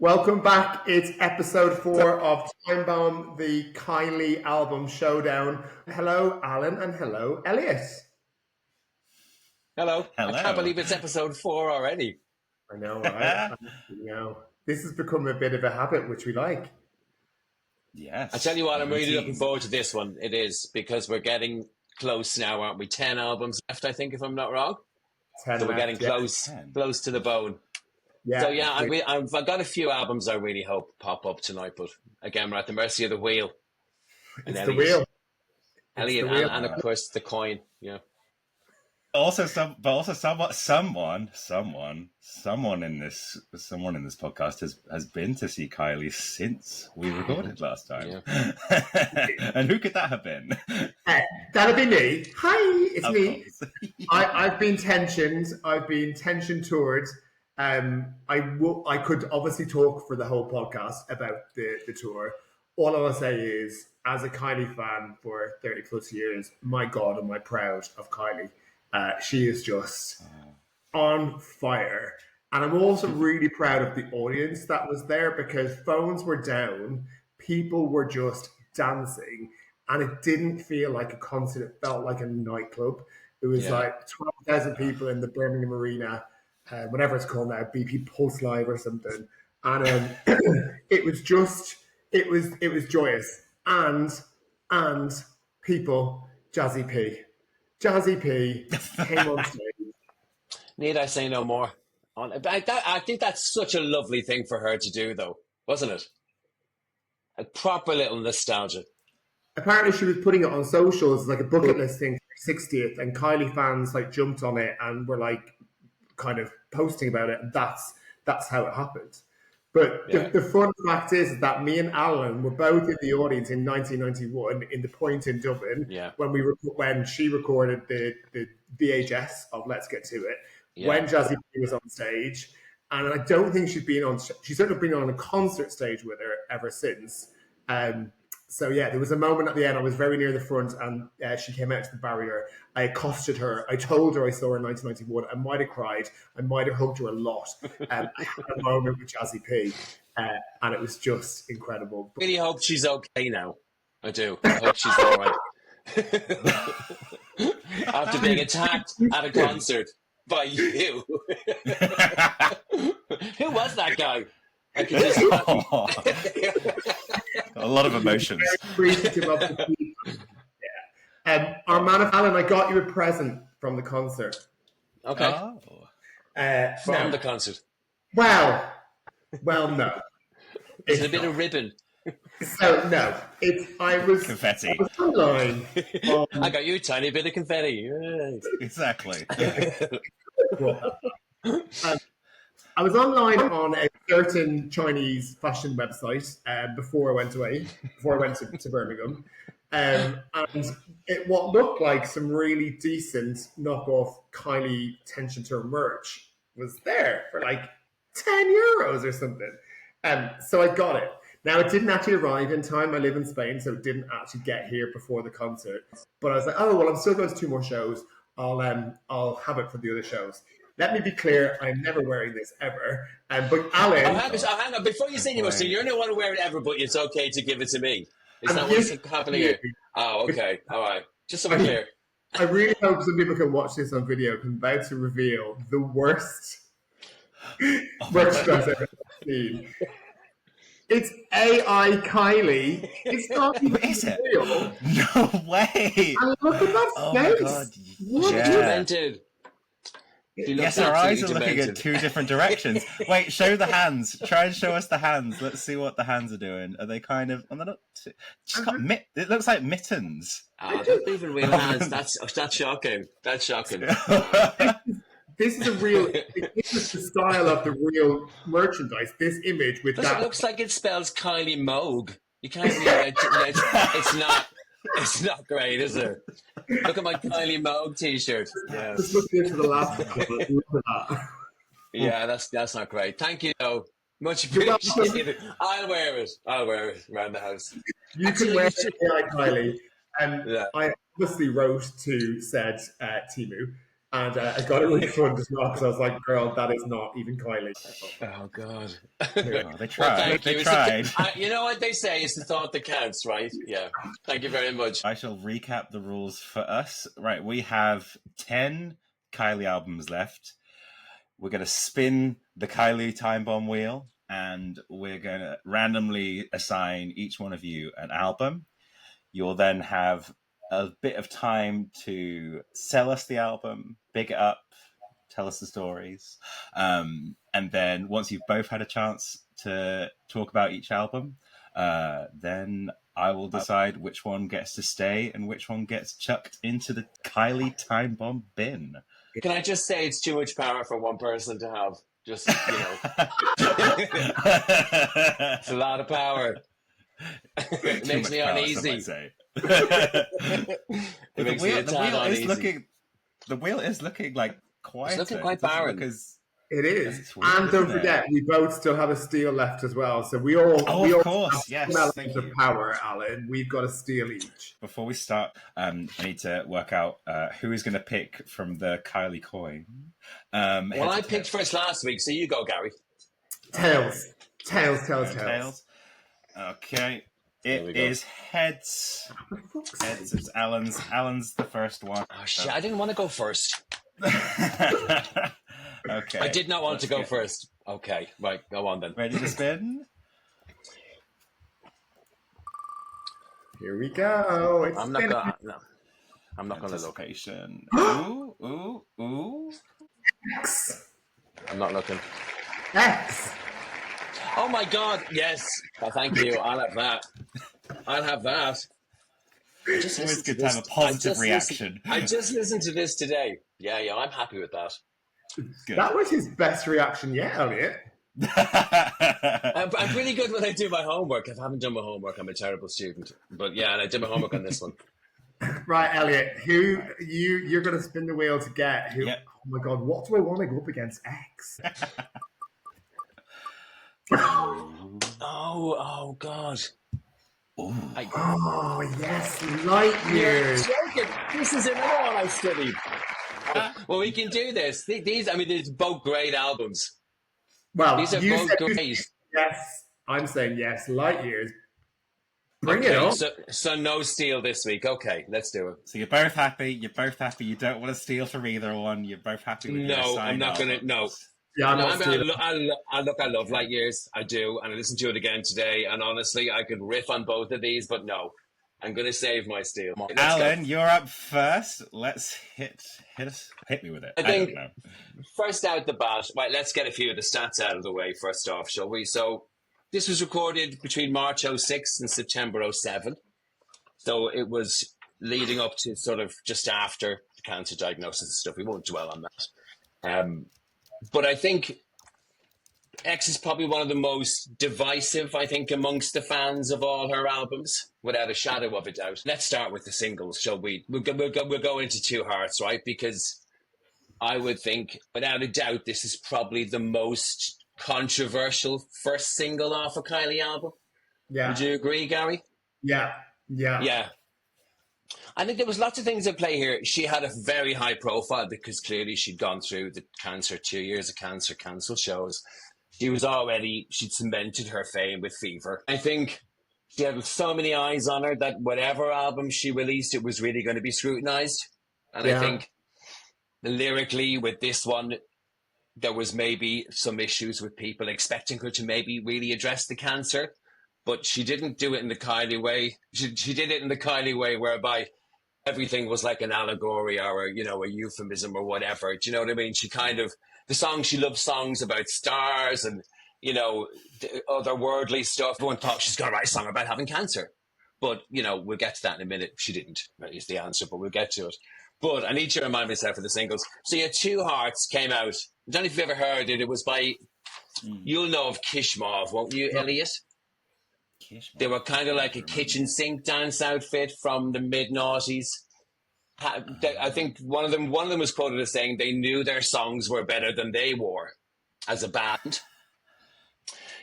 Welcome back. It's episode 4 of Timebomb, the Kylie album Showdown. Hello, Alan, and hello, Elliot. Hello. Hello. I can't believe it's episode 4 already. I know, right? This has become a bit of a habit, which we like. Yes. I tell you what, I'm really looking forward to this one. It is, because we're getting close now, aren't we? 10 albums left, I think, if I'm not wrong. 10 so we're left, getting close to the bone. Yeah. So yeah, I've got a few albums I really hope pop up tonight, but again, we're at the mercy of the wheel. And it's the wheel. Elliot, and of course the coin. Yeah. Also, someone in this podcast has been to see Kylie since we recorded last time. Yeah. And who could that have been? That'll be me. Hi, it's me. I've been tensioned. I've been tension toured. I could obviously talk for the whole podcast about the tour. All I will say is, as a Kylie fan for 30 plus years, my God, am I proud of Kylie. She is just on fire. And I'm also really proud of the audience that was there, because phones were down, people were just dancing, and it didn't feel like a concert. It felt like a nightclub. It was like 12,000 people in the Birmingham Arena, whatever it's called now, BP Poolside or something. And it was joyous. And people, Jazzy P came on stage. Need I say no more? I think that's such a lovely thing for her to do, though, wasn't it? A proper little nostalgia. Apparently, she was putting it on socials as like a bucket list thing for her 60th, and Kylie fans like jumped on it and were like kind of posting about it. And that's how it happened. But the fun fact is that me and Alan were both in the audience in 1991 in the Point in Dublin when she recorded the VHS of Let's Get To It, when Jazzy P was on stage. And I don't think she's certainly been on a concert stage with her ever since. So there was a moment at the end. I was very near the front, and she came out to the barrier. I accosted her. I told her I saw her in 1991. I might have cried. I might have hugged her a lot. I had a moment with Jazzy P, and it was just incredible. I really hope she's okay now. I do. I hope she's all right. After being attacked at a concert by you. Who was that guy? I could just a lot of emotions. Our man of Alan, I got you a present from the concert. Okay. From the concert. Well, no. It's a bit of ribbon. So no, I was confetti. I was online. I got you a tiny bit of confetti. Exactly. I was online on a certain Chinese fashion website before I went to Birmingham, and what looked like some really decent knockoff Kylie Tension Tour merch was there for like €10 or something. So I got it. Now, it didn't actually arrive in time. I live in Spain, so it didn't actually get here before the concert. But I was like, oh, well, I'm still going to 2 more shows. I'll have it for the other shows. Let me be clear, I'm never wearing this ever. But Alan... hang on. Before you say you must, so you're not want to wear it ever, but it's okay to give it to me. Is that what's happening here? Oh, okay. All right. Just so we're clear. I really hope some people can watch this on video, because I'm about to reveal the worst merchandise I've ever seen. It's AI Kylie. It's not even real. No way. And look at that face. My God. What? Demented. Yes, our eyes are looking in 2 different directions. Wait, show the hands. Try and show us the hands. Let's see what the hands are doing. Are they kind of... it looks like mittens. Oh, they're not even real hands. That's shocking. That's shocking. This is this is the style of the real merchandise. This image with that. It looks like it spells Kylie Minogue. You can't even... It's not great, is it? Look at my Kylie Minogue t-shirt. Yeah. Just looking into the last one. Look at that. Yeah, that's not great. Thank you, though. Much appreciated. I'll wear it around the house. You can wear AI Kylie. I obviously wrote to said Timu And I got a refund as well because I was like, girl, that is not even Kylie. Oh, God. Oh, they tried. Well, thank you. They tried. You know what they say? It's the thought that counts, right? Yeah. Thank you very much. I shall recap the rules for us. Right, we have 10 Kylie albums left. We're going to spin the Kylie Timebomb wheel, and we're going to randomly assign each one of you an album. You'll then have a bit of time to sell us the album, big it up, tell us the stories. And then once you've both had a chance to talk about each album, then I will decide which one gets to stay and which one gets chucked into the Kylie Timebomb bin. Can I just say it's too much power for one person to have? Just, it's a lot of power. It makes me uneasy. The wheel is looking like quite. It's looking quite barren. Because it is, and don't forget, we both still have a steal left as well. So we all, of course, yes. Thank you. Power, Alan. We've got a steal each. Before we start, I need to work out who is going to pick from the Kylie coin. Well, I picked first last week, so you go, Gary. Tails. Okay. It is heads. Heads is Alan's. Alan's the first one. Oh, shit. I didn't want to go first. Okay. I did not want to go first. Okay. Right. Go on then. Ready to spin? Here we go. I'm not going to look. Ooh. X. I'm not looking. X. Oh my God! Yes. Oh, thank you. I'll have that. It's always good to have a positive reaction. I just listened to this today. Yeah, I'm happy with that. Good. That was his best reaction yet, Elliot. I'm really good when I do my homework. If I haven't done my homework, I'm a terrible student. But yeah, and I did my homework on this one. Right, Elliot, who you're going to spin the wheel to get? Who? Yep. Oh my God, what do I want to go up against? X. Oh God. Oh yes, light years. This is another one I studied. Well, we can do this. These are both great albums. Well, these are both great. Yes, I'm saying yes. Light years. Bring it on. So no steal this week. Okay, let's do it. So you're both happy. You don't want to steal from either one. You're both happy with your assigned I'm not going to. No. Yeah, I love Light Years. I do, and I listened to it again today. And honestly, I could riff on both of these, but no, I'm going to save my steal. Alan, you're up first. Let's hit me with it. I think first out the bat. Right, let's get a few of the stats out of the way first off, shall we? So this was recorded between March 06 and September 07. So it was leading up to sort of just after the cancer diagnosis and stuff. We won't dwell on that. But I think X is probably one of the most divisive, I think, amongst the fans of all her albums, without a shadow of a doubt. Let's start with the singles, shall we? We'll go into Two Hearts, right? Because I would think, without a doubt, this is probably the most controversial first single off a Kylie album. Yeah. Would you agree, Gary? Yeah. I think there was lots of things at play here. She had a very high profile because clearly she'd gone through the cancer, 2 years of cancer, cancelled shows. She'd cemented her fame with Fever. I think she had so many eyes on her that whatever album she released, it was really going to be scrutinized. And I think lyrically with this one, there was maybe some issues with people expecting her to maybe really address the cancer. But she didn't do it in the Kylie way. She did it in the Kylie way whereby everything was like an allegory or a euphemism or whatever. Do you know what I mean? She loved songs about stars and, otherworldly stuff. Everyone thought she's going to write a song about having cancer. But, we'll get to that in a minute. She didn't, is the answer, but we'll get to it. But I need to remind myself of the singles. So Two Hearts came out. I don't know if you've ever heard it. It was by, you'll know of Kishmov, won't you, Elliot? They were kind of like a kitchen sink dance outfit from the mid-noughties. I think one of them was quoted as saying they knew their songs were better than they were as a band.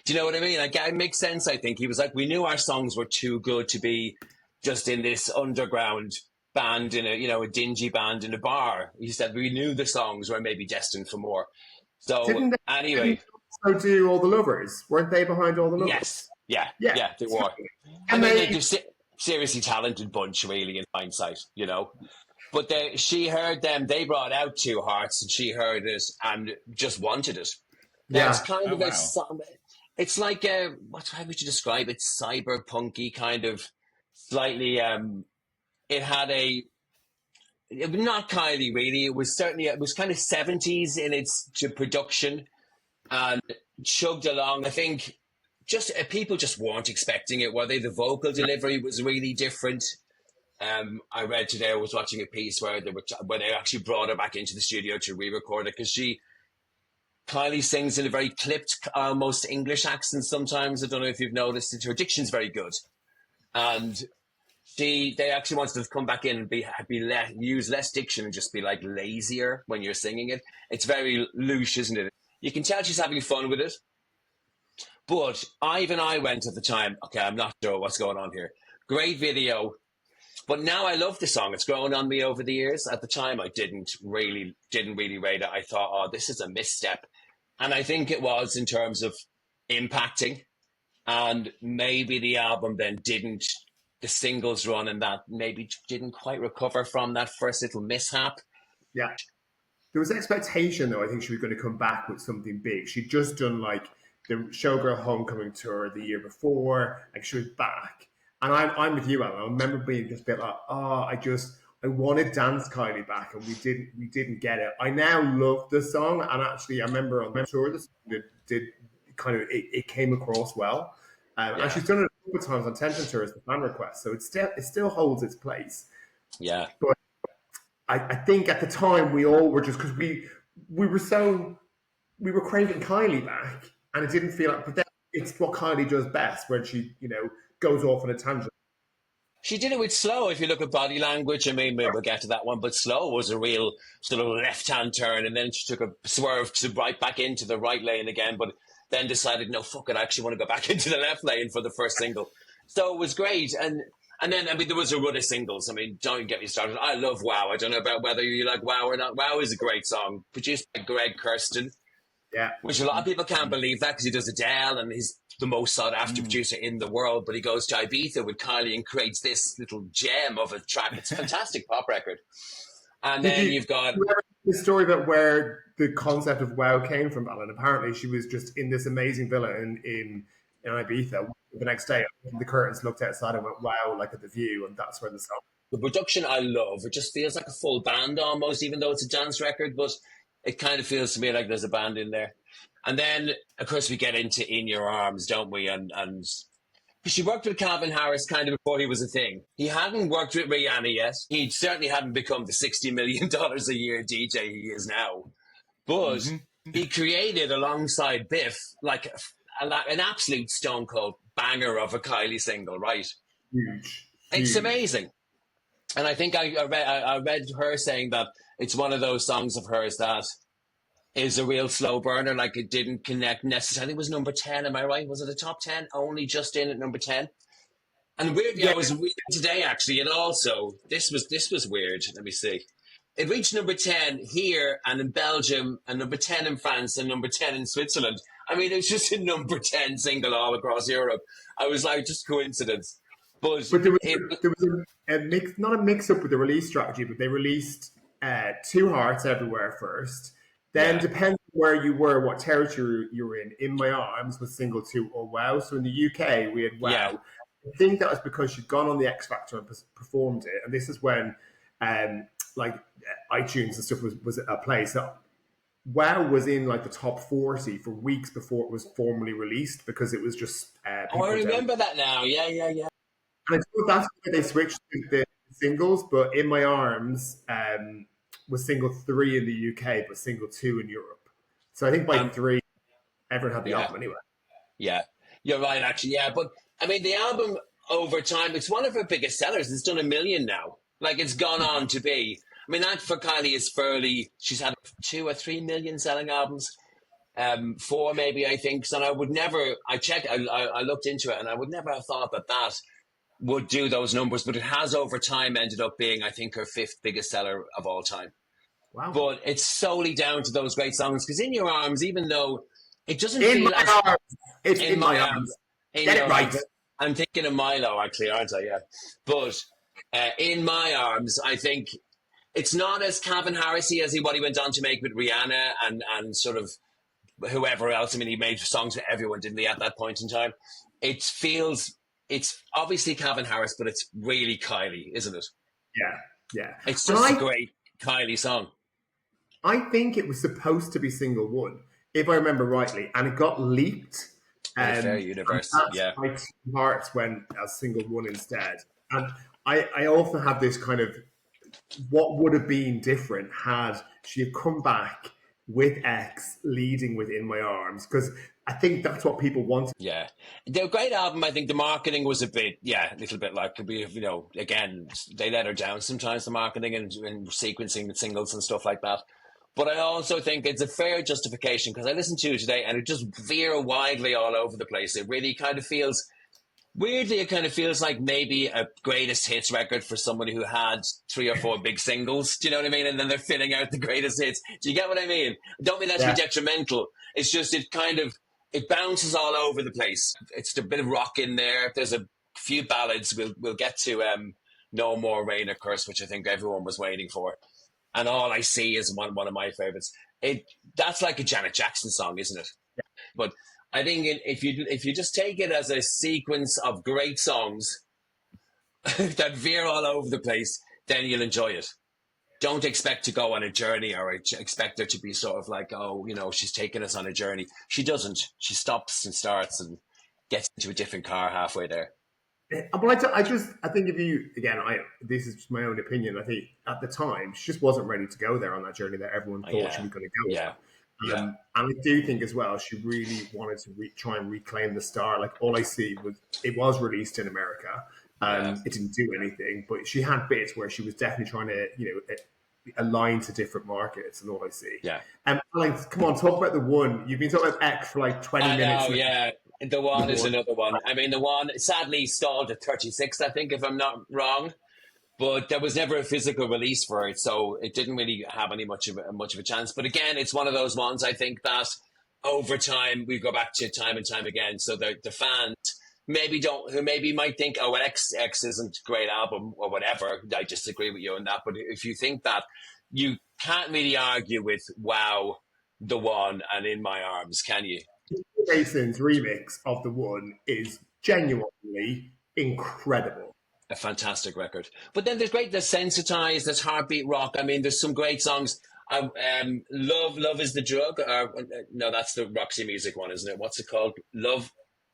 Do you know what I mean? Like, it makes sense, I think. He was like, we knew our songs were too good to be just in this underground band in a dingy band in a bar. He said we knew the songs were maybe destined for more. So Didn't also do All the Lovers? Weren't they behind All the Lovers? Yes, yeah, Yeah. they were. I mean, they're seriously talented bunch, really, in hindsight, But she heard them. They brought out Two Hearts, and she heard it and just wanted it. Now, it's kind of a song. It's like how would you describe it? Cyberpunky kind of slightly. It had not Kylie really. It was kind of 70s in its production and chugged along. I think just people just weren't expecting it, were they? The vocal delivery was really different. I read today, I was watching a piece where they actually brought her back into the studio to re-record it because Kylie sings in a very clipped, almost English accent sometimes. I don't know if you've noticed it. Her diction's very good. And they actually wanted to come back in and use less diction and just be like lazier when you're singing it. It's very louche, isn't it? You can tell she's having fun with it. But Ivan and I went at the time, okay, I'm not sure what's going on here. Great video. But now I love the song. It's grown on me over the years. At the time, I didn't really rate it. I thought, oh, this is a misstep. And I think it was in terms of impacting. And maybe the album then the singles run and that maybe didn't quite recover from that first little mishap. Yeah. There was expectation, though. I think she was going to come back with something big. She'd just done like the Showgirl Homecoming tour the year before, and she was back. And I'm with you, Alan. I remember being just a bit like, I wanted Dance Kylie back, and we didn't get it. I now love the song, and actually, I remember on the tour, the song did kind of it came across well. And she's done it a couple of times on Tension Tour as the fan request, so it still holds its place. Yeah, but I think at the time we all were just because we were craving Kylie back, and it didn't feel like. But then it's what Kylie does best, when she goes off on a tangent. She did it with Slow. If you look at body language, I mean, we'll get to that one, but Slow was a real sort of left-hand turn, and then she took a swerve to right back into the right lane again, but then decided, no, fuck it, I actually want to go back into the left lane for the first single. So it was great. And then, I mean, there was a run of singles. I mean, don't get me started. I love Wow. I don't know about whether you like Wow or not. Wow is a great song, produced by Greg Kurstin. Yeah. Which a lot of people can't believe that because he does Adele and he's the most sought-after producer in the world. But he goes to Ibiza with Kylie and creates this little gem of a track. It's a fantastic pop record. And then you've got the story about where the concept of Wow came from, Alan. Apparently, she was just in this amazing villa in Ibiza. The next day, the curtains looked outside and went, "Wow!" like at the view, and that's where the song. The production I love. It just feels like a full band almost, even though it's a dance record. But it kind of feels to me like there's a band in there. And then, of course, we get into In Your Arms, don't we? And she worked with Calvin Harris kind of before he was a thing. He hadn't worked with Rihanna yet. He certainly hadn't become the $60 million a year DJ he is now. But he created, alongside Biff, like an absolute stone cold banger of a Kylie single, right? Huge. It's amazing. And I think I read her saying that it's one of those songs of hers that is a real slow burner, like it didn't connect necessarily. It was number 10, am I right? Was it a top 10? Only just in at number 10. And weirdly, I was reading today, actually, and also, this was weird. Let me see. It reached number 10 here and in Belgium, and number 10 in France, and number 10 in Switzerland. I mean, it was just a number 10 single all across Europe. I was like, just coincidence. But there was a mix, not a mix-up with the release strategy, but they released Two Hearts everywhere first. Then, depending on where you were, what territory you were in My Arms was single 2 or Wow. So in the UK, we had Wow. Yeah. I think that was because she'd gone on the X Factor and performed it. And this is when, iTunes and stuff was at play. So Wow was in like the top 40 for weeks before it was formally released because it was just. I remember that now. Yeah. And I thought that's why they switched the singles, but In My Arms was single 3 in the UK, but single 2 in Europe. So I think by 3, everyone had the album anyway. Yeah, you're right, actually. Yeah, but I mean, the album over time, it's one of her biggest sellers. It's done 1 million now. Like, it's gone on to be. I mean, that for Kylie is fairly. She's had 2 or 3 million selling albums. 4 maybe, I think. So I would never. I looked into it, and I would never have thought that would do those numbers, but it has over time ended up being, I think, her 5th biggest seller of all time. Wow. But it's solely down to those great songs, because In Your Arms, even though it doesn't In feel my as... arms. It's in my arms. Get it right. I'm thinking of Milo, actually, aren't I? Yeah. But In My Arms, I think it's not as Calvin Harris-y as what he went on to make with Rihanna and sort of whoever else. I mean, he made songs for everyone, didn't he, at that point in time? It feels... It's obviously Calvin Harris, but it's really Kylie, isn't it? Yeah. It's just a great Kylie song. I think it was supposed to be single one, if I remember rightly, and it got leaked. Fair Universe, yeah. My 2 hearts went as single one instead. And I also had this kind of, what would have been different had she have come back with X leading with In My Arms, because I think that's what people wanted. Yeah. They're a great album. I think the marketing was a little bit like, again, they let her down sometimes, the marketing and sequencing the singles and stuff like that. But I also think it's a fair justification, because I listened to it today and it just veer widely all over the place. It really kind of feels... Weirdly, it kind of feels like maybe a greatest hits record for somebody who had 3 or 4 big singles. Do you know what I mean? And then they're filling out the greatest hits. Do you get what I mean? I don't mean that to be detrimental. It's just it bounces all over the place. It's a bit of rock in there. There's a few ballads. We'll get to No More Rain or Curse, which I think everyone was waiting for. And All I See is one of my favorites. That's like a Janet Jackson song, isn't it? Yeah. But I think if you just take it as a sequence of great songs that veer all over the place, then you'll enjoy it. Don't expect to go on a journey or expect her to be sort of like, she's taking us on a journey. She doesn't. She stops and starts and gets into a different car halfway there. Well, I think if you, again, this is just my own opinion. I think at the time, she just wasn't ready to go there on that journey that everyone thought she was going to go on. And I do think as well, she really wanted to try and reclaim the star. Like, All I See was released in America, and it didn't do anything. But she had bits where she was definitely trying to, align to different markets. And All I See. Yeah. Alex, come on, talk about the one. You've been talking about X for like 20 minutes. Oh yeah. The one is another one. I mean, the one sadly stalled at 36, I think, if I'm not wrong. But there was never a physical release for it, so it didn't really have much of a chance. But again, it's one of those ones, I think, that over time we go back to time and time again. So the fans who maybe might think, oh, well, X isn't a great album or whatever. I disagree with you on that. But if you think that, you can't really argue with Wow, The One, and In My Arms, can you? Jason's remix of The One is genuinely incredible. A fantastic record. But then there's Sensitized, there's Heartbeat Rock. I mean, there's some great songs. Love is the Drug. No, that's the Roxy Music one, isn't it? What's it called? Love?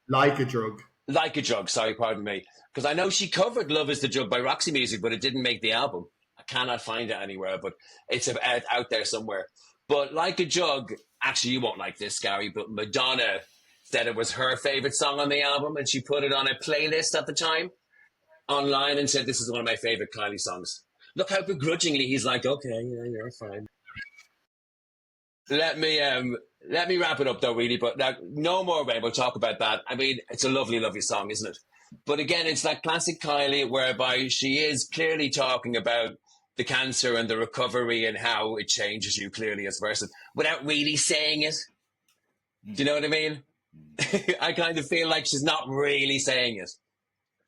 Like a Drug. Like a Drug, sorry, pardon me. Because I know she covered Love is the Drug by Roxy Music, but it didn't make the album. I cannot find it anywhere, but it's out there somewhere. But Like a Drug, actually, you won't like this, Gary, but Madonna said it was her favorite song on the album, and she put it on a playlist at the time online and said, this is one of my favorite Kylie songs. Look how begrudgingly he's like, okay, yeah, you're fine. Let me wrap it up though, really. But now, No More Rain, we'll talk about that. I mean, it's a lovely, lovely song, isn't it? But again, it's that classic Kylie whereby she is clearly talking about the cancer and the recovery and how it changes you clearly as a person without really saying it. Do you know what I mean? I kind of feel like she's not really saying it.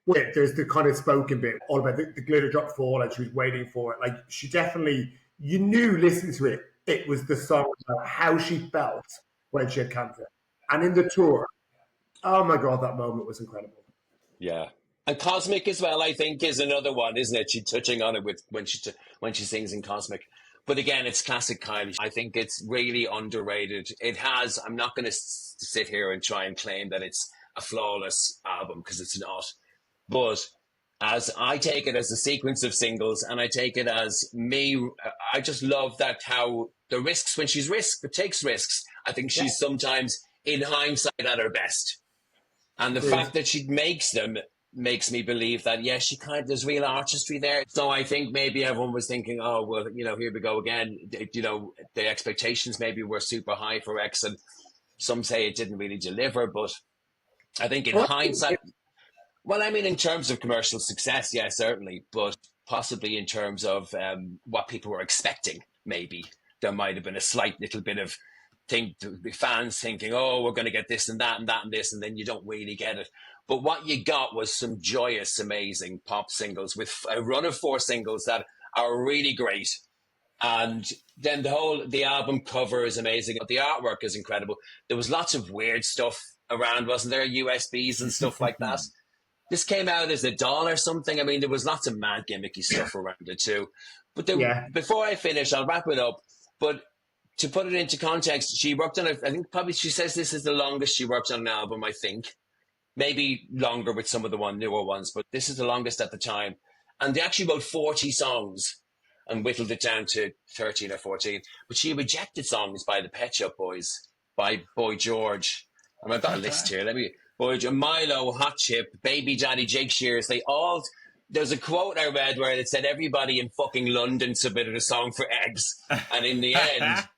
Well, there's the kind of spoken bit all about the glitter drop fall and she was waiting for it. Like, she definitely, you knew listening to it, it was the song about how she felt when she had cancer. And in the tour, oh my God, that moment was incredible. Yeah. And Cosmic as well, I think, is another one, isn't it? She's touching on it when she sings in Cosmic. But again, it's classic Kylie. I think it's really underrated. I'm not going to sit here and try and claim that it's a flawless album, because it's not. But as I take it as a sequence of singles, and I take it as me, I just love that how the risks, when she's takes risks, I think she's sometimes, in hindsight, at her best. And the fact that she makes them makes me believe that, she there's real artistry there. So I think maybe everyone was thinking, oh, well, here we go again. The expectations maybe were super high for X, and some say it didn't really deliver. But I think in hindsight... Well, I mean, in terms of commercial success, yeah, certainly, but possibly in terms of what people were expecting, maybe there might have been a slight little bit of fans thinking, oh, we're going to get this and that and that and this, and then you don't really get it. But what you got was some joyous, amazing pop singles with a run of 4 singles that are really great. And then the album cover is amazing. The artwork is incredible. There was lots of weird stuff around, wasn't there? USBs and stuff like that. This came out as a doll or something. I mean, there was lots of mad gimmicky stuff around it too. But before I finish, I'll wrap it up. But to put it into context, she worked on it. I think probably she says this is the longest she worked on an album, I think. Maybe longer with some of the newer ones, but this is the longest at the time. And they actually wrote 40 songs and whittled it down to 13 or 14. But she rejected songs by the Pet Shop Boys, by Boy George. And I've got a list here. Boy George, Milo, Hot Chip, Baby Daddy, Jake Shears. There's a quote I read where it said everybody in fucking London submitted a song for Eggs. And in the end,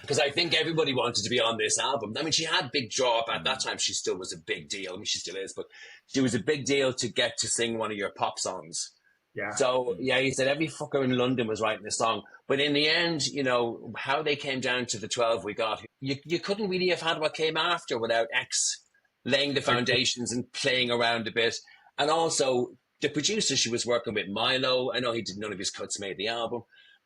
because I think everybody wanted to be on this album. I mean, she had big draw up at that time. She still was a big deal. I mean, she still is, but she was a big deal to get to sing one of your pop songs. Yeah. So, yeah, he said every fucker in London was writing a song. But in the end, how they came down to the 12 we got, you couldn't really have had what came after without X laying the foundations and playing around a bit. And also, the producer she was working with, Milo, I know none of his cuts made the album,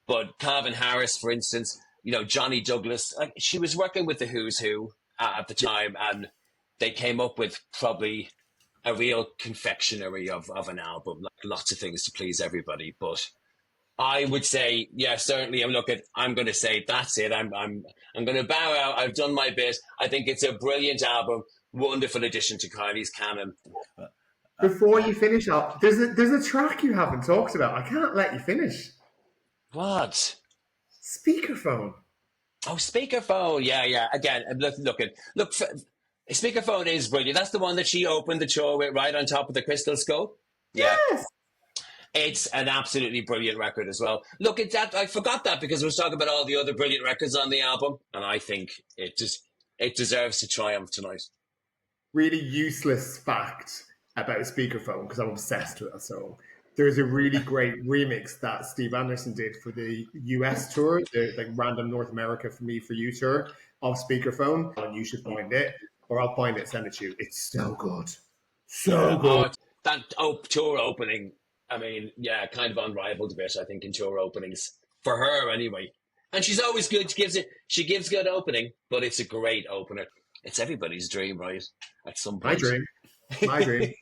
but Calvin Harris, for instance, Johnny Douglas, she was working with the who's who at the time, and they came up with probably a real confectionery of an album, like lots of things to please everybody. But I would say, yeah, certainly. I'm going to say that's it. I'm going to bow out. I've done my bit. I think it's a brilliant album, wonderful addition to Kylie's canon. Before you finish up, there's a track you haven't talked about. I can't let you finish. What? Speakerphone. Oh, Speakerphone. Yeah. Again, look. Speakerphone is brilliant. That's the one that she opened the tour with right on top of the Crystal Skull. Yeah. Yes. It's an absolutely brilliant record as well. Look at that. I forgot that because I was talking about all the other brilliant records on the album. And I think it deserves to triumph tonight. Really useless fact about Speakerphone, because I'm obsessed with that song. There's a really great remix that Steve Anderson did for the US tour, the Random North America For Me For You tour of Speakerphone. And you should find it, or I'll find it, send it to you. It's so good. So good. That tour opening, I mean, yeah, kind of unrivaled a bit, I think, in tour openings. For her, anyway. And she's always good. She gives good opening, but it's a great opener. It's everybody's dream, right? At some point. My dream.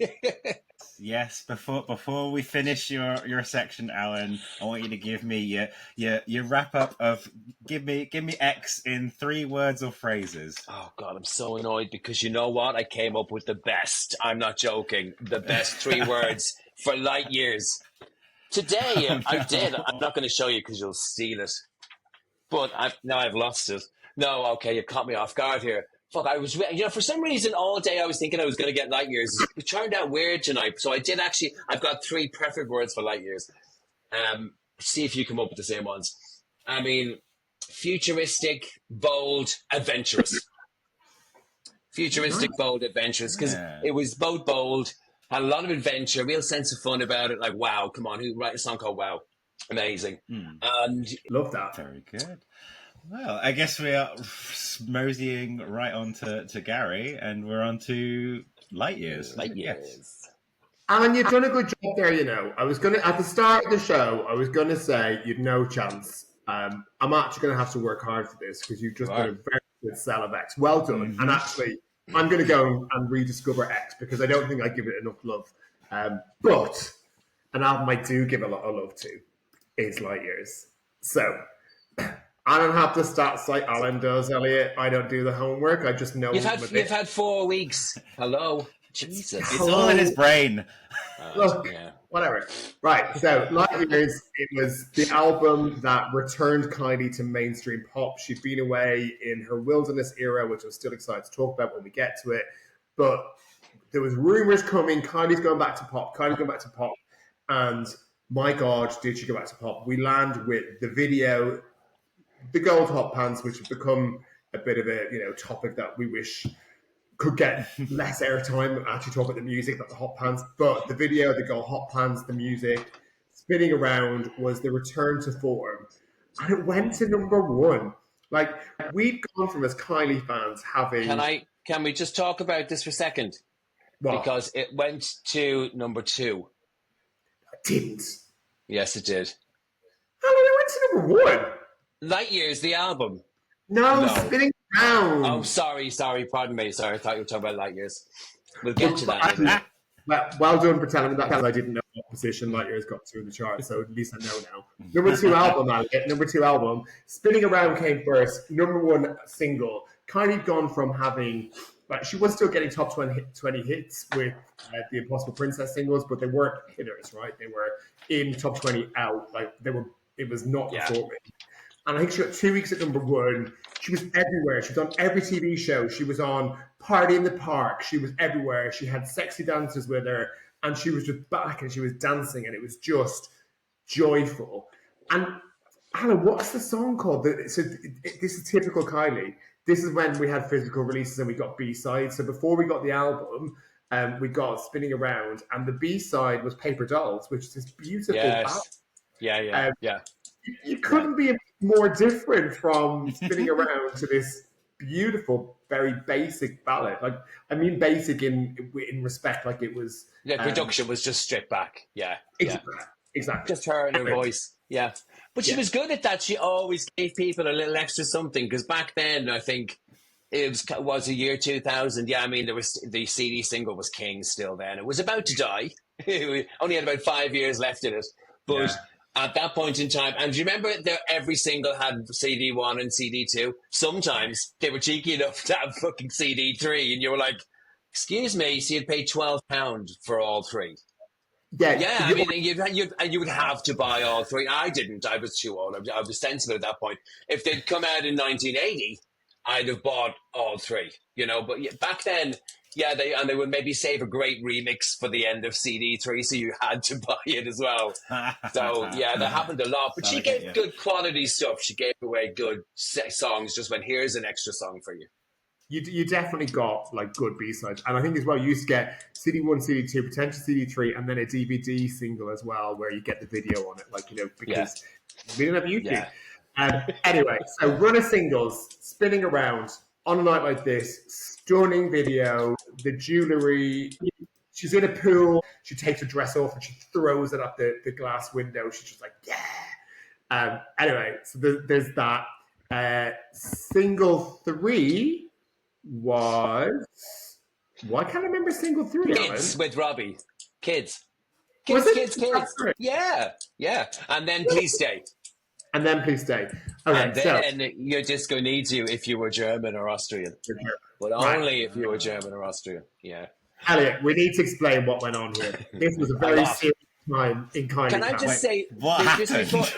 Yes, before we finish your section, Alan, I want you to give me your wrap up of give me X in 3 words or phrases. Oh God, I'm so annoyed because you know what? I came up with the best. I'm not joking. The best 3 words for light years. Today, oh, no. I did. I'm not going to show you because you'll steal it. But I've lost it. No, okay, you caught me off guard here. Fuck, I was, for some reason all day I was thinking I was going to get light years. It turned out weird tonight. So I've got 3 perfect words for light years. See if you come up with the same ones. I mean, futuristic, bold, adventurous. Futuristic, bold, adventurous. Because it was both bold, had a lot of adventure, real sense of fun about it. Like, wow, come on, who wrote a song called Wow? Amazing. And love that. Very good. Well, I guess we are moseying right on to Gary, and we're on to Light Years. Light Years. Alan, you've done a good job there, I was going to, at the start of the show, I was going to say you've no chance. I'm actually going to have to work hard for this because you've just done a very good sell of X. Well done. Mm-hmm. And actually, I'm going to go and rediscover X because I don't think I give it enough love. But an album I do give a lot of love to is Light Years. So I don't have the stats like Alan does, Elliot. I don't do the homework. I just know. You've had 4 weeks. Hello. Jesus. It's all in his brain. Look, whatever. Right, so Light Years, it was the album that returned Kylie to mainstream pop. She'd been away in her wilderness era, which I'm still excited to talk about when we get to it. But there was rumours coming, Kylie's going back to pop. And my God, did she go back to pop. We land with the video, the gold hot pants, which have become a bit of a topic that we wish could get less airtime and actually talk about the music, not the hot pants. But the video, the girl hot pants, the music, spinning around was the return to form. And it went to number one. Like, we'd gone from, as Kylie fans, having... Can we just talk about this for a second? What? Because it went to number 2. It didn't. Yes, it did. How did it went to number one? Light Years, the album. No, Spinning Around. Oh, sorry, pardon me. Sorry, I thought you were talking about Light Years. We'll get to that. Well done for telling me that, because I didn't know what position Light Years got to in the chart, so at least I know now. Number 2 album, number 2 album. Spinning Around came first, number 1 single. Kylie gone from having... Like, she was still getting top 20 hits with the Impossible Princess singles, but they weren't hitters, right? They were in top 20 out. Like, it was not performing. And I think she got 2 weeks at number 1. She was everywhere. She was on every TV show. She was on Party in the Park. She was everywhere. She had sexy dancers with her, and she was just back and she was dancing, and it was just joyful. And Hannah, what's the song called? This is typical Kylie. This is when we had physical releases and we got B-sides. So before we got the album, we got Spinning Around, and the B-side was Paper Dolls, which is this beautiful ballad. Yeah. You couldn't be more different from Spinning Around to this beautiful, very basic ballad. Like, I mean, basic in respect, like it was. Yeah, production was just stripped back. Yeah, exactly. Just her and her voice. Yeah, but she was good at that. She always gave people a little extra something, because back then, I think it was the year 2000. Yeah, I mean, there was the CD single was king still then. It was about to die. It only had about 5 years left in it, but. Yeah. At that point in time, and do you remember every single had CD1 and CD2? Sometimes they were cheeky enough to have fucking CD3, and you were like, excuse me, so you'd pay £12 for all 3. Yeah, I mean, you would have to buy all 3. I didn't. I was too old. I was sensible at that point. If they'd come out in 1980, I'd have bought all 3, but back then... Yeah, they would maybe save a great remix for the end of CD3, so you had to buy it as well. So, yeah, that happened a lot. But she gave good quality stuff. She gave away good songs, just went, here's an extra song for you. You definitely got, like, good B-sides. And I think as well, you used to get CD1, CD2, potential CD3, and then a DVD single as well, where you get the video on it, because we didn't have YouTube. Anyway, so run of singles, Spinning Around, on a night like this, stunning video, the jewellery. She's in a pool. She takes her dress off and she throws it at the glass window. She's just like, yeah. Anyway, so there's that. Single 3 was... Why can't I remember single 3, Kids Alan? with Robbie. Kids. Kids. Yeah. And then Please Stay. And then Please Stay. Okay, and then Your Disco Needs You if you were German or Austrian. But only if you were German or Austrian. Yeah. Elliot, we need to explain what went on here. This was a very serious time in Kylie. Can I just say,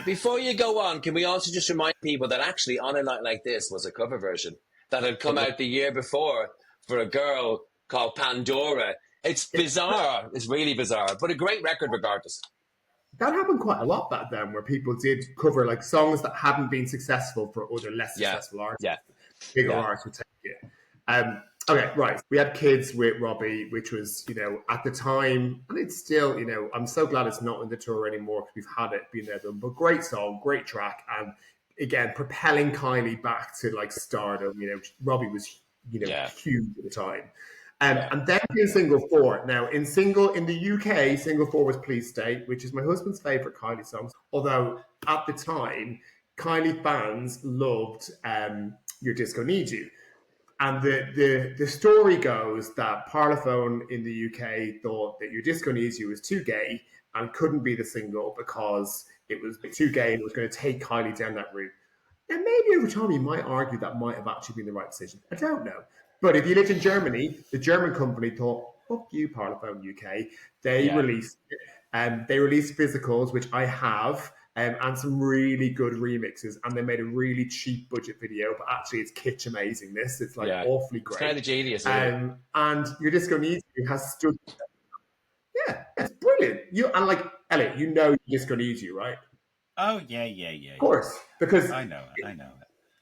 before you go on, can we also just remind people that actually On a Night Like This was a cover version that had come out the year before for a girl called Pandora. It's bizarre. It's really bizarre, but a great record regardless. That happened quite a lot back then, where people did cover like songs that hadn't been successful for other less successful artists. Yeah. Bigger artists would take it. Okay, right. We had Kids with Robbie, which was, at the time, and it's still, I'm so glad it's not in the tour anymore because we've had it been there done. But great song, great track, and again, propelling Kylie back to like stardom. Robbie was, huge at the time. And then in single 4. Now, in the UK, single 4 was Please Stay, which is my husband's favourite Kylie song. Although, at the time, Kylie fans loved Your Disco Needs You. And the story goes that Parlophone in the UK thought that Your Disco Needs You was too gay and couldn't be the single because it was too gay and it was going to take Kylie down that route. And maybe over time you might argue that might have actually been the right decision. I don't know. But if you lived in Germany, the German company thought, fuck you, Parlophone UK. They released physicals, which I have, and some really good remixes. And they made a really cheap budget video, but actually it's kitsch amazingness. It's like awfully great. It's kind of genius. And Your Disco Needs You has stood. Yeah, it's brilliant. Elliot, Your Disco Needs You, right? Oh, yeah. Of course, because I know it.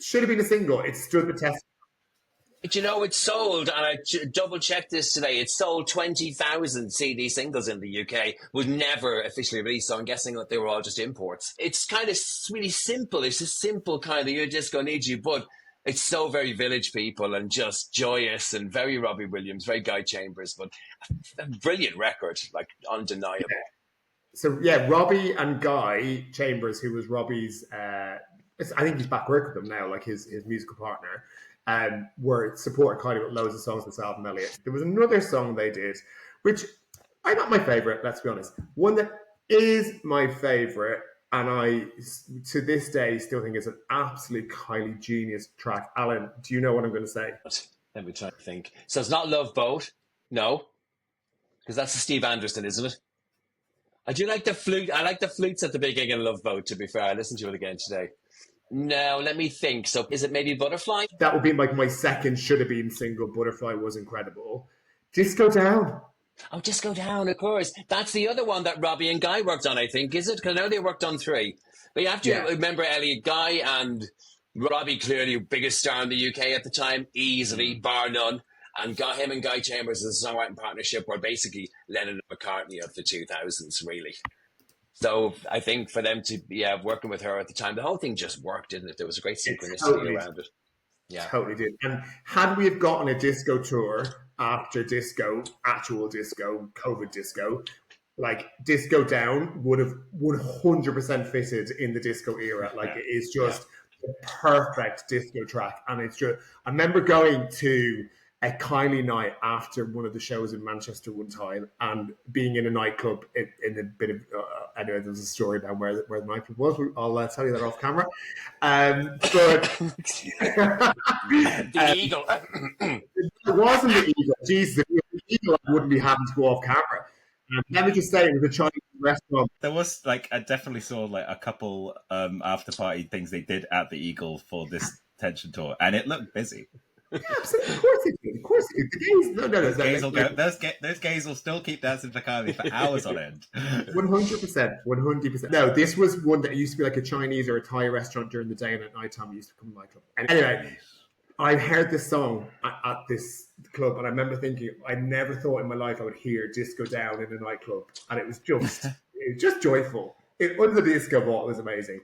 Should have been a single. It stood the test. But it sold, and I double checked this today. It sold 20,000 CD singles in the UK. Was never officially released, so I'm guessing that they were all just imports. It's kind of really simple. It's a simple kind of "Your Disco Needs You," but it's so very Village People and just joyous and very Robbie Williams, very Guy Chambers, but a brilliant record, like undeniable. Yeah. So Robbie and Guy Chambers, who was Robbie's, I think he's back working with them now, like his musical partner. Were supporting Kylie with loads of songs with this album, Elliot. There was another song they did, which I not my favourite, let's be honest. One that is my favourite, and I, to this day, still think is an absolute Kylie genius track. Alan, do you know what I'm going to say? Let me try to think. So it's not Love Boat? No. Because that's Steve Anderson, isn't it? I do like the flute. I like the flutes at the beginning of Love Boat, to be fair. I listened to it again today. No, let me think. So is it maybe Butterfly? That would be like my second should have been single. Butterfly was incredible. Disco Down. Oh, Disco Down, of course. That's the other one that Robbie and Guy worked on, I think, is it? Because I know they worked on 3. But you have to remember, Elliot, Guy and Robbie, clearly biggest star in the UK at the time, easily, bar none. And him and Guy Chambers as a songwriting partnership were basically Lennon and McCartney of the 2000s, really. So I think for them to be working with her at the time, the whole thing just worked, didn't it? There was a great synchronicity around it. Yeah, totally did. And had we have gotten a disco tour after disco, actual disco, COVID disco, like Disco Down would have 100% fitted in the disco era. Like it is just the perfect disco track, and it's just. I remember going to a Kylie night after one of the shows in Manchester one time, and being in a nightclub in a bit of anyway. There's a story about where the nightclub was. I'll tell you that off camera. But the Eagle. It wasn't the Eagle. Jesus, if it was the Eagle, I wouldn't be having to go off camera. Let me just say, it was a Chinese restaurant. There was I definitely saw a couple after party things they did at the Eagle for this Tension tour, and it looked busy. Yeah, absolutely. Of course it did. Of course it did. The gays, those gays will still keep dancing for Kylie for hours on end. 100%. No, this was one that used to be like a Chinese or a Thai restaurant during the day, and at night time it used to become a nightclub. And anyway, I heard this song at this club, and I remember thinking, I never thought in my life I would hear Disco Down in a nightclub, and it was just joyful. Under the disco ball, it was amazing.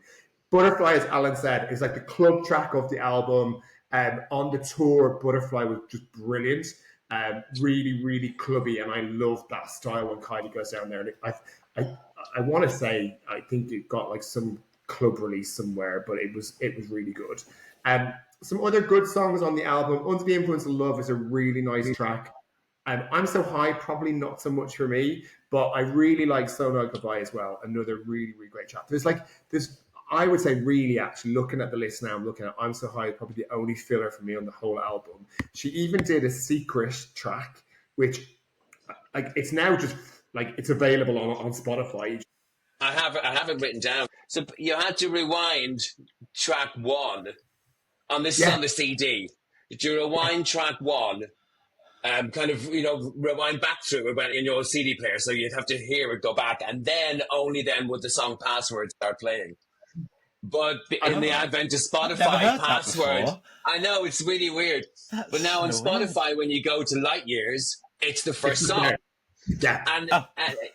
Butterfly, as Alan said, is like the club track of the album. On the tour, Butterfly was just brilliant, really, really clubby, and I love that style when Kylie goes down there. And I want to say, I think it got some club release somewhere, but it was really good. Some other good songs on the album. Under the Influence of Love is a really nice track. I'm So High, probably not so much for me, but I really like So Not Goodbye as well. Another really, really great track. There's I would say, really, actually, looking at the list now, I'm looking at I'm So High, probably the only filler for me on the whole album. She even did a secret track, which, it's now just, it's available on Spotify. I have it written down. So you had to rewind track 1 on this on the CD. Did you rewind track 1? Rewind back through it in your CD player, so you'd have to hear it go back, and only then would the song Password start playing. But in the advent of Spotify, Password, I know it's really weird. But now on Spotify, when you go to Light Years, it's the first song. Yeah, and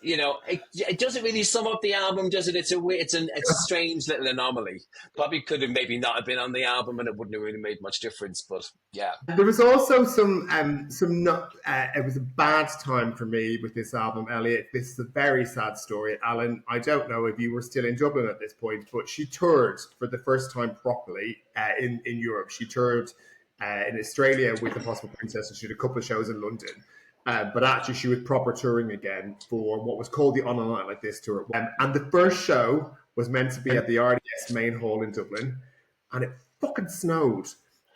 it doesn't really sum up the album, does it? It's a strange little anomaly. Probably could have maybe not have been on the album, and it wouldn't have really made much difference. But yeah, there was also some not. It was a bad time for me with this album, Elliot. This is a very sad story, Alan. I don't know if you were still in Dublin at this point, but she toured for the first time properly in Europe. She toured in Australia with the Possible Princess, and she did a couple of shows in London. But actually, she was proper touring again for what was called the On a Night Like This tour. And the first show was meant to be at the RDS main hall in Dublin, and it fucking snowed.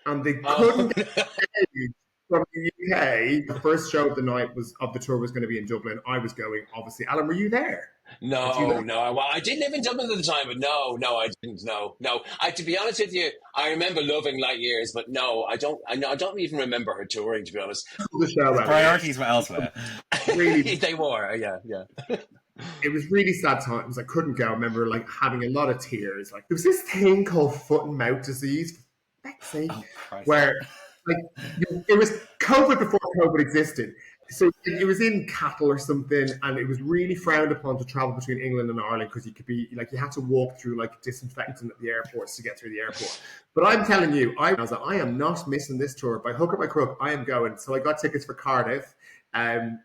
And they couldn't get paid from the UK. The first show of the night of the tour was going to be in Dublin. I was going, obviously. Alan, were you there? No. Well, I did live in Dublin at the time, but no, I didn't. No. To be honest with you, I remember loving Light Years, but no, I don't even remember her touring. To be honest, the show, priorities were elsewhere. Really, they were. Yeah. It was really sad times. I couldn't go. I remember having a lot of tears. There was this thing called foot and mouth disease, where like it was COVID before COVID existed. So it was in cattle or something, and it was really frowned upon to travel between England and Ireland because you could be like you had to walk through like disinfectant at the airports to get through the airport. But I'm telling you, I was like, I am not missing this tour by hook or by crook. I am going. So I got tickets for Cardiff, and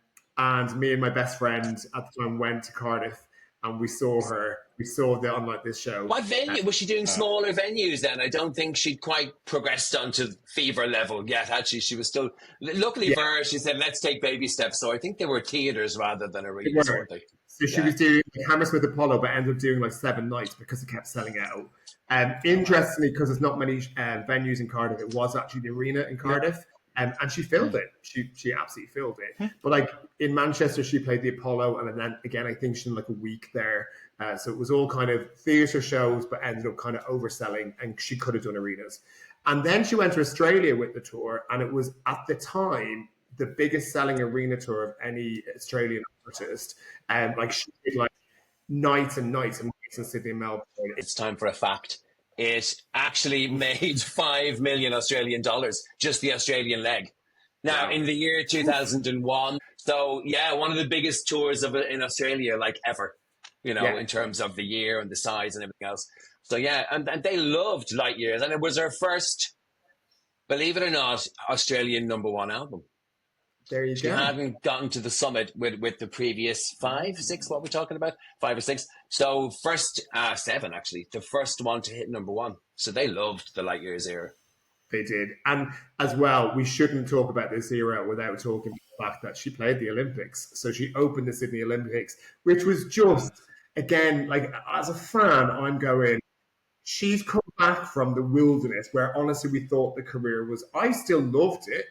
me and my best friend at the time went to Cardiff, and we saw her. We saw the Unlike This show. What venue was she doing? Smaller venues then? I don't think she'd quite progressed onto fever level yet. Actually, she was still. Luckily for her, she said, "Let's take baby steps." So I think they were theaters rather than arenas, weren't they? So she was doing Hammersmith Apollo, but ended up doing like 7 nights because it kept selling out. Interestingly, because there's not many venues in Cardiff, it was actually the arena in Cardiff. And she filled it. She absolutely filled it. But like in Manchester, she played the Apollo, and then again, I think she did like a week there. So it was all kind of theatre shows, but ended up kind of overselling, and she could have done arenas. And then she went to Australia with the tour, and it was at the time the biggest selling arena tour of any Australian artist. And like she did like nights and nights and nights in Sydney and Melbourne. It's time for a fact. It actually made 5 million Australian dollars, just the Australian leg. Now, in the year 2001. So, yeah, one of the biggest tours of it in Australia, like ever, you know, in terms of the year and the size and everything else. So, yeah, and they loved Light Years. And it was her first, believe it or not, Australian #1 album. There you She go. hadn't gotten to the summit with the previous 5, 6, what we're talking about, 5 or 6. So first 7, actually, the first one to hit #1. So they loved the Light Years era. They did. And as well, we shouldn't talk about this era without talking about the fact that she played the Olympics. So she opened the Sydney Olympics, which was just, again, like as a fan, I'm going, she's come back from the wilderness where honestly we thought the career was, I still loved it.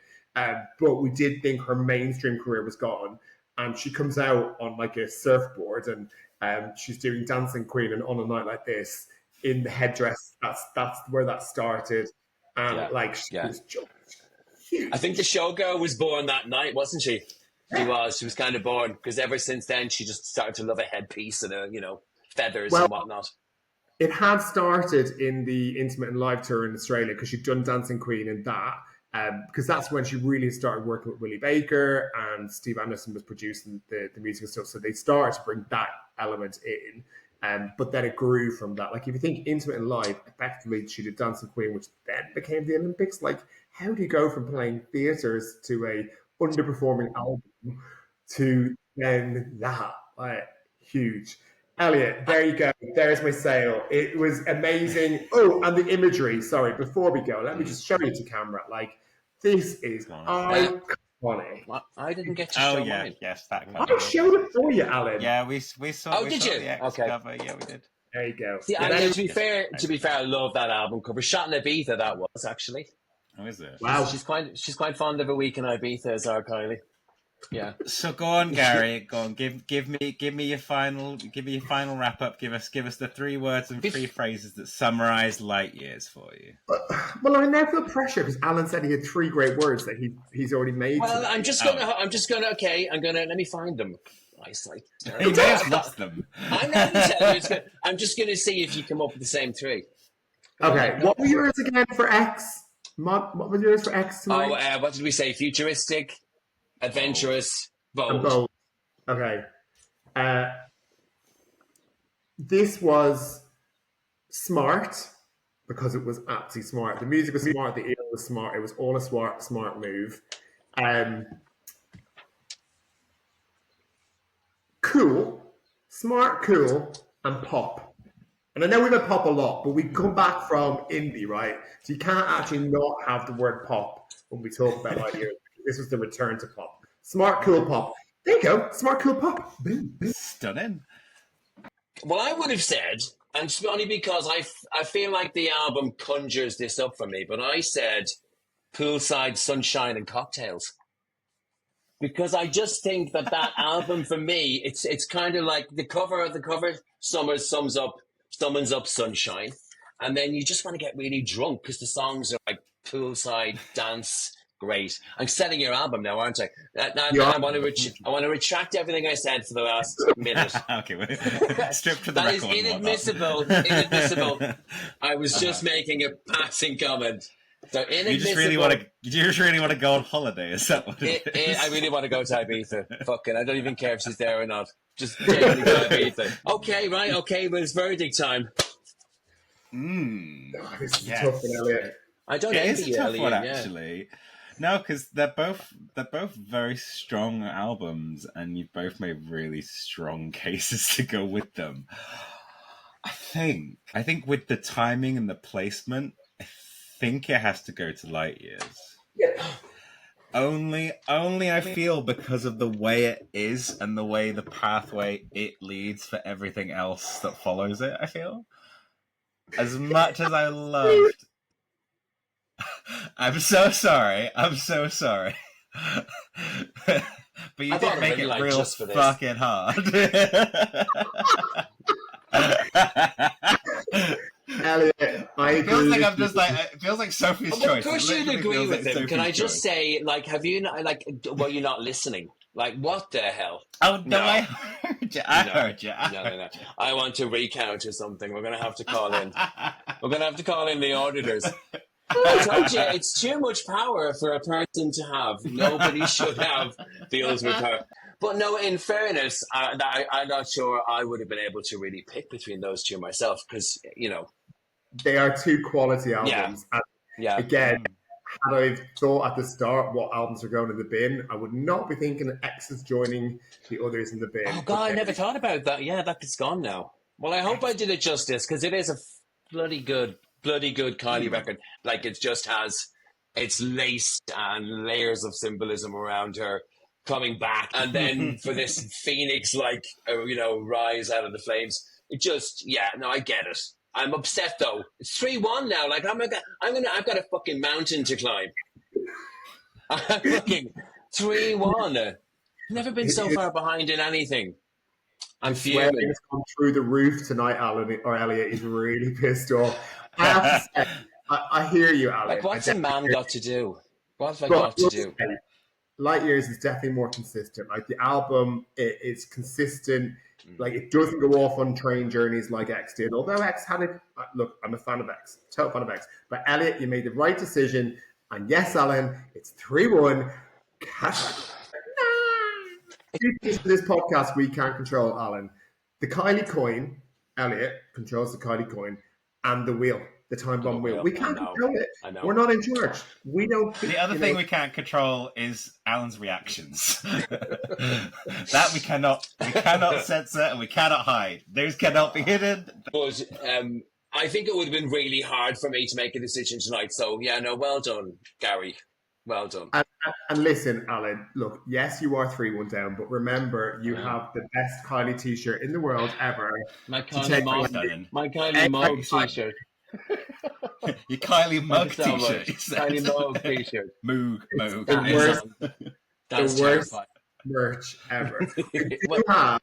But we did think her mainstream career was gone, and she comes out on like a surfboard, and she's doing Dancing Queen and On a Night Like This in the headdress. That's where that started, and she was just huge. I think the showgirl was born that night, wasn't she? She was kind of born because ever since then she just started to love a headpiece and feathers and whatnot. It had started in the Intimate and Live tour in Australia because she'd done Dancing Queen and that. Because that's when she really started working with Willie Baker, and Steve Anderson was producing the music and stuff. So they started to bring that element in. But then it grew from that. Like if you think Intimate and Live, effectively she did Dancing Queen, which then became the Olympics. Like how do you go from playing theatres to a underperforming album to then that? Like huge. Elliot, there you go. There's my sale. It was amazing. Oh, and the imagery. Sorry, before we go, let me just show you to camera. Like, this is iconic. I didn't get to show mine. Yes, that I showed it for you, Alan. Yeah, we saw. Oh, did you? The X cover. Yeah, we did. There you go. See, and to be fair, I love that album cover. Shot in Ibiza, that was actually. Oh, is it? Wow. She's quite fond of a week in Ibiza, as our Kylie. Yeah. So go on, Gary. Go on. Give me your final wrap up. Give us the 3 words and 3 phrases that summarize Light Years for you. Well, I now feel pressure because Alan said he had 3 great words that he's already made. Well, I'm just gonna. Let me find them. Eyesight. He may have lost them. I'm not gonna tell you. I'm just gonna see if you come up with the same 3. Okay. What were yours again for X? What was yours for X tonight? Oh, what did we say? Futuristic. Adventurous, bold. Okay. This was smart because it was absolutely smart. The music was smart. The ear was smart. It was all a smart move. Cool, smart, cool, and pop. And I know we've had pop a lot, but we come back from indie, right? So you can't actually not have the word pop when we talk about Light Years. This was the return to pop. Smart, cool pop. There you go. Smart, cool pop. Boom, boom. Stunning. Well, I would have said, and only because I feel like the album conjures this up for me, but I said Poolside, Sunshine and Cocktails. Because I just think that album for me, it's kind of like the cover summons up Sunshine. And then you just want to get really drunk because the songs are like poolside, dance, great. I'm selling your album now, aren't I? I want to retract everything I said for the last minute. Okay, well, strip to the that record. Is inadmissible. I was just making a passing comment. So you just really want to go on holiday. Is that what it is? I really want to go to Ibiza. Fucking, I don't even care if she's there or not. Just genuinely go to Ibiza. Okay, right. Okay, but it's verdict time. This is a tough one, Elliot. I don't It envy is a you, tough Elliot, one, yeah. actually. No, because they're both very strong albums, and you've both made really strong cases to go with them. I think with the timing and the placement, I think it has to go to Light Years. Yeah. Only I feel because of the way it is and the way the pathway it leads for everything else that follows it, I feel. As much as I loved... I'm so sorry. But you did make it real fucking hard. Elliot, I agree. It feels like Sophie's choice. Of course you'd agree with him. Can I just say, like, have you not, like, were you not listening? Like, what the hell? Oh, no, I heard you. I heard you. No. I want to recount or something. We're going to have to call in. We're going to have to call in the auditors. I told you, it's too much power for a person to have. Nobody should have deals with her. But no, in fairness, I'm not sure I would have been able to really pick between those two myself because, you know. They are two quality albums. Yeah. And again, had I thought at the start what albums are going in the bin, I would not be thinking that X is joining the others in the bin. Oh, God, I never thought about that. Yeah, that's gone now. Well, I hope I did it justice because it is a bloody good Kylie record. Like, it just has, it's laced and layers of symbolism around her coming back. And then for this phoenix, like, rise out of the flames. It just, I get it. I'm upset though. It's 3-1 now. Like, I've got a fucking mountain to climb. I'm fucking 3-1. Never been so far behind in anything. I'm fuming. It's gone through the roof tonight, Alan or Elliot. He's really pissed off. I have to say, I hear you, Alan. Like, what's a man got to do? What have I got to do? Light Years is definitely more consistent. Like, the album, it's consistent. Like, it doesn't go off on train journeys like X did. Although X had it. Look, I'm a fan of X. Total fan of X. But Elliot, you made the right decision. And yes, Alan, it's 3-1. For this podcast, we can't control, Alan. The Kylie coin, Elliot controls the Kylie coin, and the wheel, the Timebomb wheel. We can't control it. We're not in charge. We don't. The other thing we can't control is Alan's reactions. That we cannot censor and we cannot hide. Those cannot be hidden. But I think it would have been really hard for me to make a decision tonight. So well done, Gary. Well done. And listen, Alan, look, yes, you are 3-1 down, but remember, you have the best Kylie t-shirt in the world ever. My Kylie Minogue t-shirt. Your Kylie Mug t-shirt. Kylie Minogue t-shirt. Moog. The worst merch ever. You have,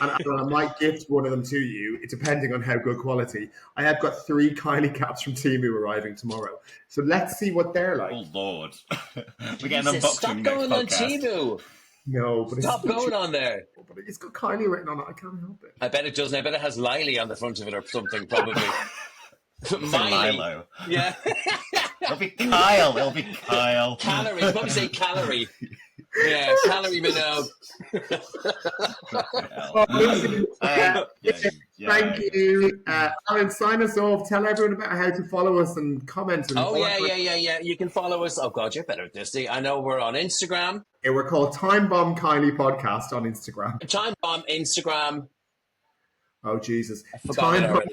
and I might gift one of them to you, depending on how good quality. I have got 3 Kylie caps from Temu arriving tomorrow. So let's see what they're like. Oh, Lord. We're getting unboxing Stop going on Temu. No, but stop going on there. But it's got Kylie written on it. I can't help it. I bet it doesn't. I bet it has Lily on the front of it or something, probably. Milo. Yeah. It'll be Kyle. Calorie. Probably say calorie. Yeah, Kylie Minogue. Thank you. Alan, sign us off. Tell everyone about how to follow us and comment. And yeah. You can follow us. Oh, God, you're better at this. I know we're on Instagram. Yeah, we're called Timebomb Kylie Podcast on Instagram. Timebomb Instagram. Oh, Jesus. Timebomb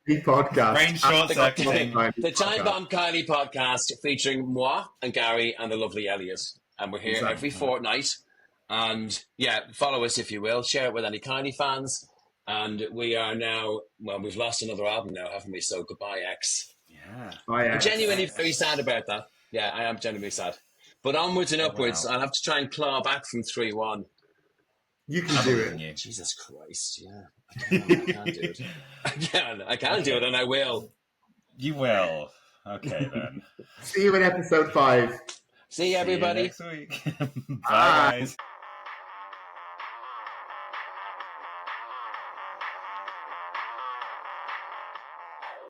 Podcast. Brain short circuiting. The Timebomb Kylie Podcast featuring moi and Gary and the lovely Elliot. And we're here every fortnight. And follow us if you will. Share it with any Kylie fans. And we are now, we've lost another album now, haven't we? So goodbye, X. Yeah. I'm genuinely very sad about that. Yeah, I am genuinely sad. But onwards and upwards, I'll have to try and claw back from 3-1. You can do it. Jesus Christ, yeah. I can't do it. I can do it, and I will. You will. Okay, then. See you in episode 5. See you, everybody. See you next week. Bye, guys.